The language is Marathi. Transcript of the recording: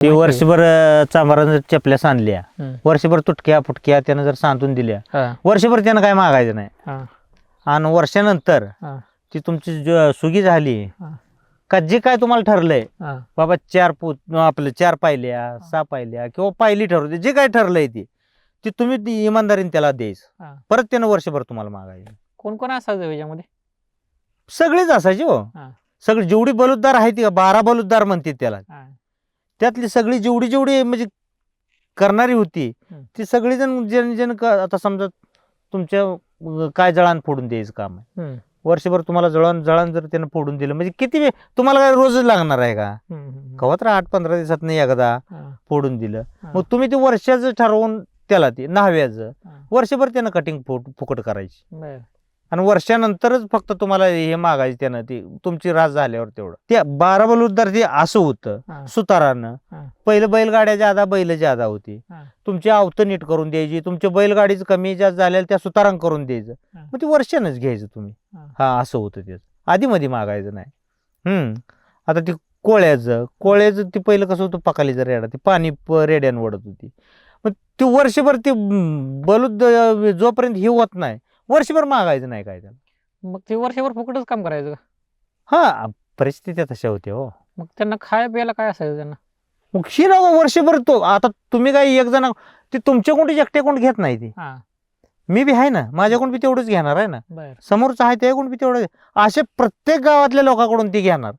ते माहिती आहे. वर्षभर चांभारानं जर चपल्या सांडल्या, हम्म. वर्षभर तुटक्या फुटक्या त्यानं जर सांधून दिल्या, हा, वर्षभर त्यानं काय मागायचं नाही. हा, आणि वर्षानंतर हा, ती तुमची सुगी झाली हा, का जे काय तुम्हाला ठरलंय हा, बाबा 4 पायल्या 6 पायल्या किंवा पायली ठरवते जे काय ठरलंय ते तुम्ही ती इमानदारीने त्याला द्यायचं. हा. परत त्यानं वर्षभर तुम्हाला मागायचं. कोण कोण असायचं याच्यामध्ये? सगळेच असायचे हो. हा, सगळे जेवढी बलुतदार आहेत ती 12 बलुतदार म्हणते त्याला. हा, त्यातली सगळी जेवढी म्हणजे करणारी होती हम्म. ती सगळीजण आता समजा तुमच्या काय जळान फोडून द्यायचं काम आहे. हम्म, वर्षभर तुम्हाला जळण जर त्यानं फोडून दिलं म्हणजे किती वेळ तुम्हाला काय रोजच लागणार आहे का? हम्म, हम्म, कवा तर 8-15 दिवसात नाही एकदा हा, फोडून दिलं. हा, मग तुम्ही ते वर्षाचं ठरवून त्याला ते न्हाव्याचं हा. वर्षभर त्यानं कटिंग फुकट करायची बर. आणि वर्षानंतरच फक्त तुम्हाला हे मागायचे त्यानं ती तुमची रास झाल्यावर तेवढं. त्या 12 बलुतदार ते असं होतं हा, सुतारानं. हा. पहिलं बैलगाड्या ज्यादा बैल ज्यादा होती. हा. तुमची आवतं नीट करून द्यायची, तुमच्या बैलगाडीचं कमी जास्त झालेलं त्या सुतारां करून द्यायचं. हा. मग ते वर्षानंच घ्यायचं तुम्ही. हा. हा असं होतं त्याचं. आधी मध्ये मागायचं नाही. आता ती कोळ्याचं ते पहिलं कसं होतं पकालीचं रेडा ते पाणी रेड्यानं ओढत होती. मग ते वर्षभर ते बलूद जोपर्यंत हे होत नाही वर्षभर मागायचं नाही काय त्याला. मग ते वर्षभर फुकटच काम करायचं का? हा परिस्थिती तशा होत्या हो. मग त्यांना खाया प्यायला काय असायचं त्यांना? मग ही ना वर्षभर तो आता तुम्ही काय एक जण ते तुमच्याकडून एकट्याकडून घेत नाही ते. हा, मी बी आहे ना माझ्याकडून बी तेवढंच घेणार आहे ना. बर. समोरचं आहे त्याकडून बी तेवढं असे प्रत्येक गावातल्या लोकांकडून ते घेणार.